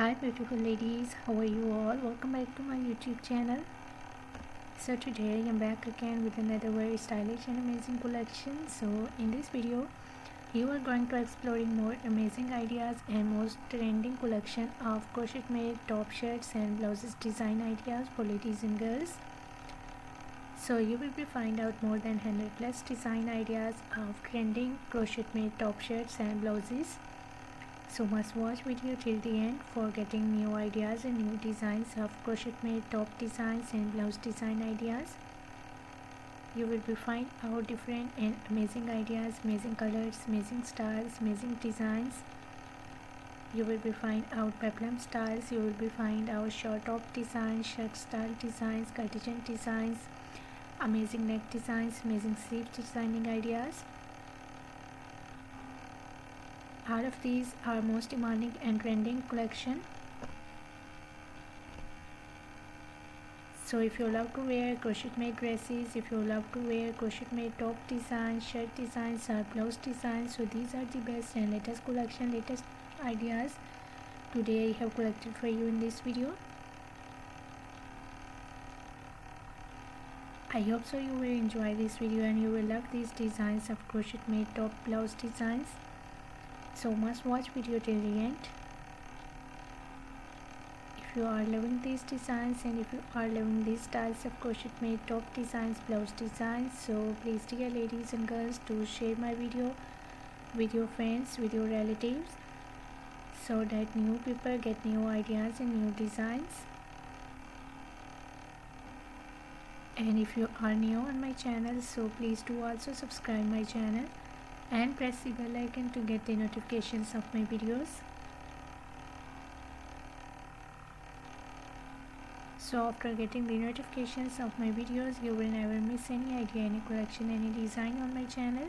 Hi beautiful ladies, how are you all? Welcome back to my YouTube channel. So today I'm back again with another very stylish and amazing collection. So in this video you are going to exploring more amazing ideas and most trending collection of crochet made top shirts and blouses design ideas for ladies and girls. So you will be find out more than 100 plus design ideas of trending crochet made top shirts and blouses. So must watch video till the end for getting new ideas and new designs of crochet made top designs and blouse design ideas. You will be find out different and amazing ideas, amazing colors, amazing styles, amazing designs. You will be find out peplum styles. You will be find out short top designs, shirt style designs, cardigan designs, amazing neck designs, amazing sleeve designing ideas. All of these are most demanding and trending collection. So if you love to wear crochet made dresses, if you love to wear crochet made top designs, shirt designs or blouse designs, so these are the best and latest collection, latest ideas today I have collected for you in this video. I hope so you will enjoy this video and you will love these designs of crochet made top blouse designs. So must watch video till the end. If you are loving these designs and if you are loving these styles of crochet made top designs, blouse designs, so please dear ladies and girls to share my video with your friends, with your relatives, so that new people get new ideas and new designs. And if you are new on my channel, so please do also subscribe my channel and press the bell icon to get the notifications of my videos. So after getting the notifications of my videos, you will never miss any idea, any collection, any design on my channel.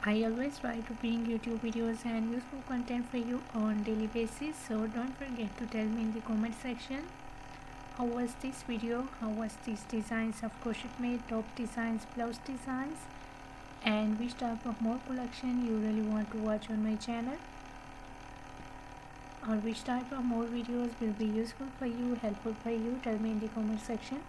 I always try to bring YouTube videos and useful content for you on daily basis, so don't forget to tell me in the comment section how was this video, how was these designs of crochet made top designs, blouse designs, and which type of more collection you really want to watch on my channel, or which type of more videos will be useful for you, helpful for you. Tell me in the comment section.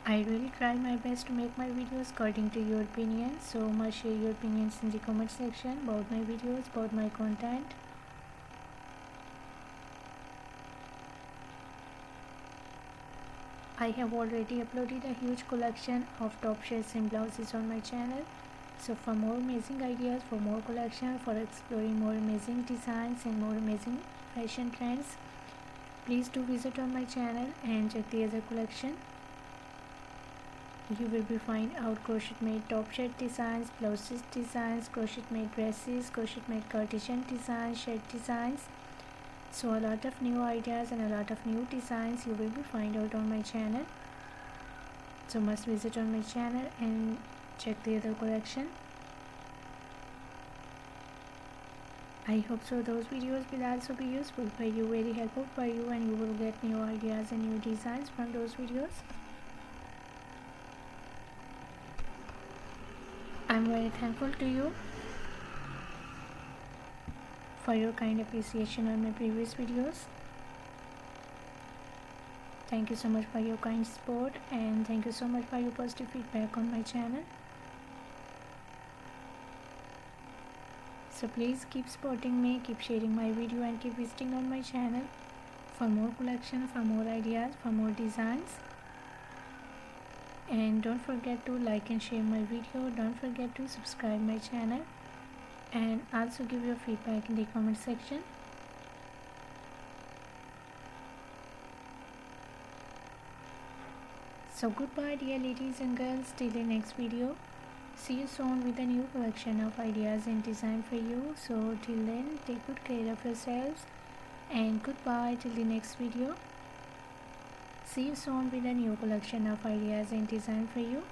I really try my best to make my videos according to your opinion, so must share your opinions in the comment section about my videos, about my content. I have already uploaded a huge collection of top shirts and blouses on my channel. So for more amazing ideas, for more collection, for exploring more amazing designs and more amazing fashion trends, please do visit on my channel and check the other collection. You will be find out crochet made top shirt designs, blouses designs, crochet made dresses, crochet made cardigan designs, shirt designs. So a lot of new ideas and a lot of new designs you will be find out on my channel. So must visit on my channel and check the other collection. I hope so those videos will also be useful for you, very helpful for you, and you will get new ideas and new designs from those videos. I'm very thankful to you for your kind appreciation on my previous videos. Thank you so much for your kind support and thank you so much for your positive feedback on my channel. So please keep supporting me, keep sharing my video and keep visiting on my channel for more collection, for more ideas, for more designs. And don't forget to like and share my video. Don't forget to subscribe my channel and also give your feedback in the comment section. So goodbye dear ladies and girls, till the next video. See you soon with a new collection of ideas and design for you. So till then, take good care of yourselves and goodbye till the next video. See you soon with a new collection of ideas and design for you.